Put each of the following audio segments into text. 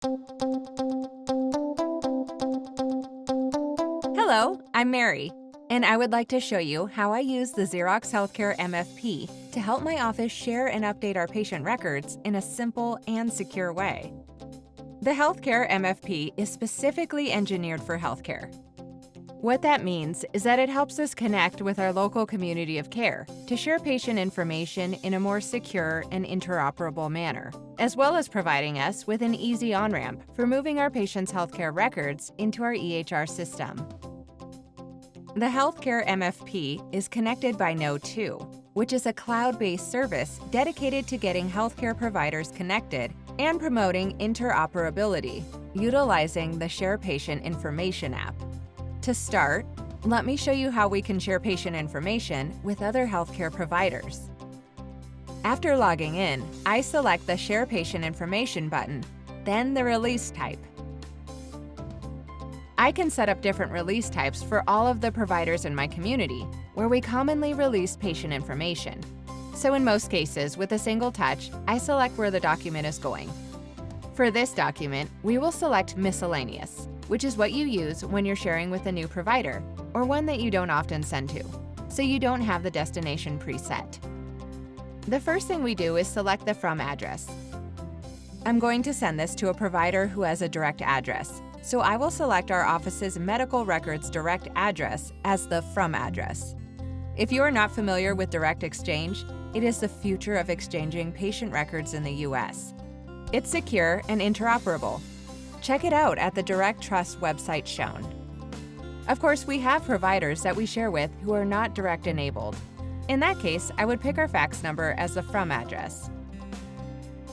Hello, I'm Mary, and I would like to show you how I use the Xerox Healthcare MFP to help my office share and update our patient records in a simple and secure way. The Healthcare MFP is specifically engineered for healthcare. What that means is that it helps us connect with our local community of care to share patient information in a more secure and interoperable manner, as well as providing us with an easy on-ramp for moving our patients' healthcare records into our EHR system. The Healthcare MFP is connected by Node 2, which is a cloud-based service dedicated to getting healthcare providers connected and promoting interoperability, utilizing the Share Patient Information app. To start, let me show you how we can share patient information with other healthcare providers. After logging in, I select the Share Patient Information button, then the Release type. I can set up different release types for all of the providers in my community, where we commonly release patient information. So in most cases, with a single touch, I select where the document is going. For this document, we will select Miscellaneous, which is what you use when you're sharing with a new provider, or one that you don't often send to, so you don't have the destination preset. The first thing we do is select the From address. I'm going to send this to a provider who has a direct address, so I will select our office's medical records direct address as the From address. If you are not familiar with direct exchange, it is the future of exchanging patient records in the US. It's secure and interoperable. Check it out at the Direct Trust website shown. Of course, we have providers that we share with who are not direct enabled. In that case, I would pick our fax number as the From address.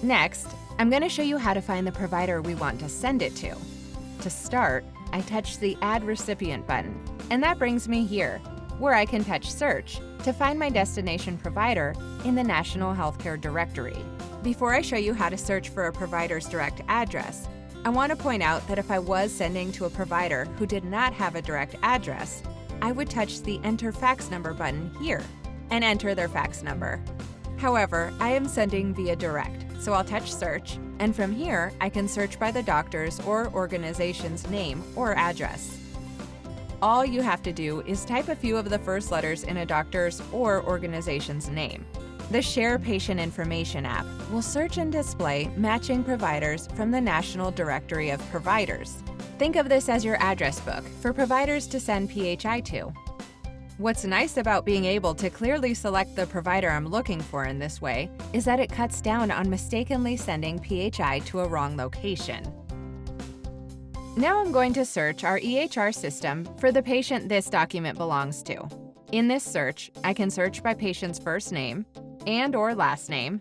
Next, I'm going to show you how to find the provider we want to send it to. To start, I touch the Add Recipient button, and that brings me here, where I can touch Search to find my destination provider in the National Healthcare Directory. Before I show you how to search for a provider's direct address, I want to point out that if I was sending to a provider who did not have a direct address, I would touch the Enter Fax Number button here and enter their fax number. However, I am sending via direct, so I'll touch Search, and from here, I can search by the doctor's or organization's name or address. All you have to do is type a few of the first letters in a doctor's or organization's name. The Share Patient Information app will search and display matching providers from the National Directory of Providers. Think of this as your address book for providers to send PHI to. What's nice about being able to clearly select the provider I'm looking for in this way is that it cuts down on mistakenly sending PHI to a wrong location. Now I'm going to search our EHR system for the patient this document belongs to. In this search, I can search by patient's first name and/or last name,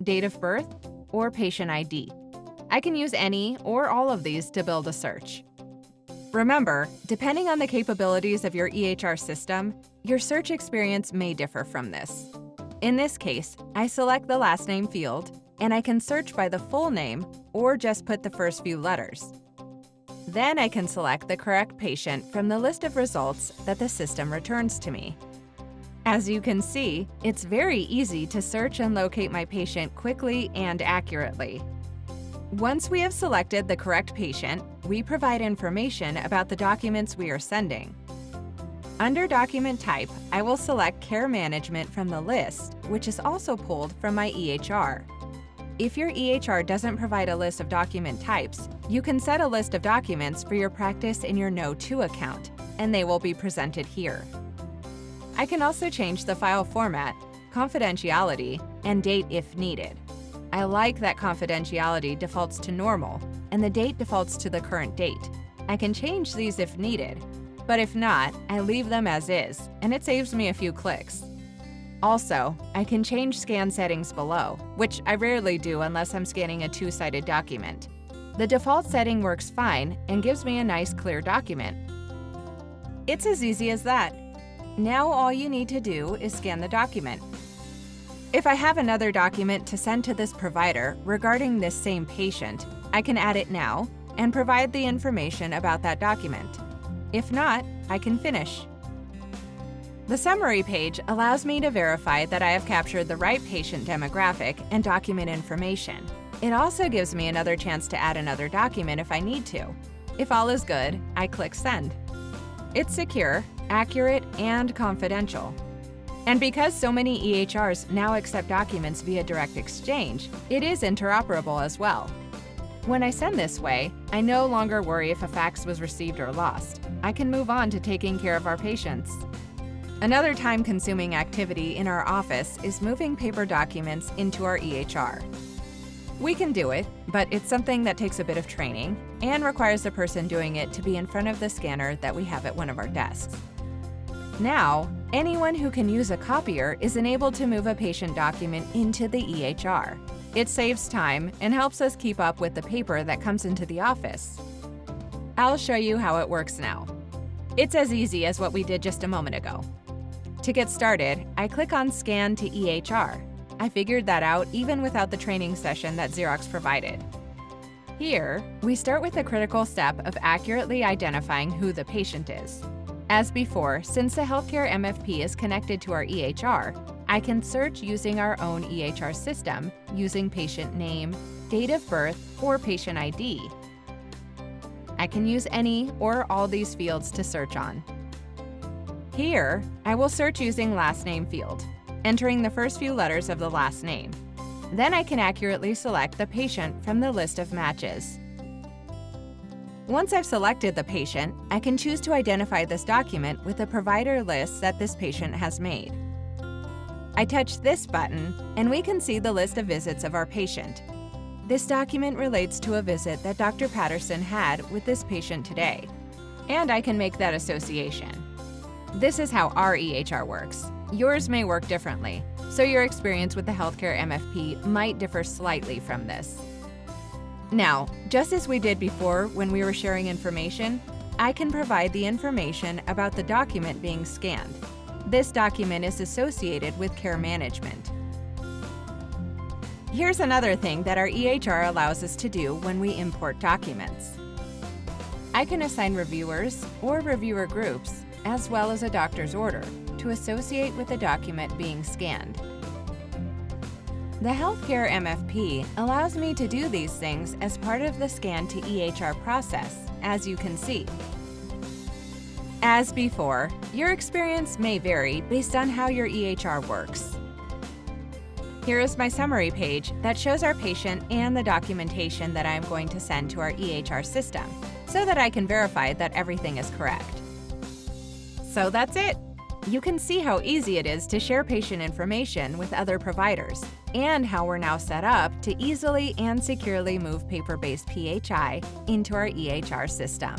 date of birth, or patient ID. I can use any or all of these to build a search. Remember, depending on the capabilities of your EHR system, your search experience may differ from this. In this case, I select the last name field, and I can search by the full name or just put the first few letters. Then I can select the correct patient from the list of results that the system returns to me. As you can see, it's very easy to search and locate my patient quickly and accurately. Once we have selected the correct patient, we provide information about the documents we are sending. Under Document Type, I will select Care Management from the list, which is also pulled from my EHR. If your EHR doesn't provide a list of document types, you can set a list of documents for your practice in your Node 2 account, and they will be presented here. I can also change the file format, confidentiality, and date if needed. I like that confidentiality defaults to normal, and the date defaults to the current date. I can change these if needed, but if not, I leave them as is, and it saves me a few clicks. Also, I can change scan settings below, which I rarely do unless I'm scanning a two-sided document. The default setting works fine and gives me a nice clear document. It's as easy as that. Now all you need to do is scan the document. If I have another document to send to this provider regarding this same patient, I can add it now and provide the information about that document. If not, I can finish. The summary page allows me to verify that I have captured the right patient demographic and document information. It also gives me another chance to add another document if I need to. If all is good, I click Send. It's secure, accurate, and confidential. And because so many EHRs now accept documents via direct exchange, it is interoperable as well. When I send this way, I no longer worry if a fax was received or lost. I can move on to taking care of our patients. Another time-consuming activity in our office is moving paper documents into our EHR. We can do it, but it's something that takes a bit of training and requires the person doing it to be in front of the scanner that we have at one of our desks. Now, anyone who can use a copier is enabled to move a patient document into the EHR. It saves time and helps us keep up with the paper that comes into the office. I'll show you how it works now. It's as easy as what we did just a moment ago. To get started, I click on Scan to EHR. I figured that out even without the training session that Xerox provided. Here, we start with the critical step of accurately identifying who the patient is. As before, since the healthcare MFP is connected to our EHR, I can search using our own EHR system using patient name, date of birth, or patient ID. I can use any or all these fields to search on. Here, I will search using last name field, entering the first few letters of the last name. Then I can accurately select the patient from the list of matches. Once I've selected the patient, I can choose to identify this document with the provider list that this patient has made. I touch this button, and we can see the list of visits of our patient. This document relates to a visit that Dr. Patterson had with this patient today, and I can make that association. This is how our EHR works. Yours may work differently, so your experience with the healthcare MFP might differ slightly from this. Now, just as we did before when we were sharing information, I can provide the information about the document being scanned. This document is associated with care management. Here's another thing that our EHR allows us to do when we import documents. I can assign reviewers or reviewer groups, as well as a doctor's order, to associate with the document being scanned. The Healthcare MFP allows me to do these things as part of the Scan to EHR process, as you can see. As before, your experience may vary based on how your EHR works. Here is my summary page that shows our patient and the documentation that I am going to send to our EHR system, so that I can verify that everything is correct. So that's it! You can see how easy it is to share patient information with other providers, and how we're now set up to easily and securely move paper-based PHI into our EHR system.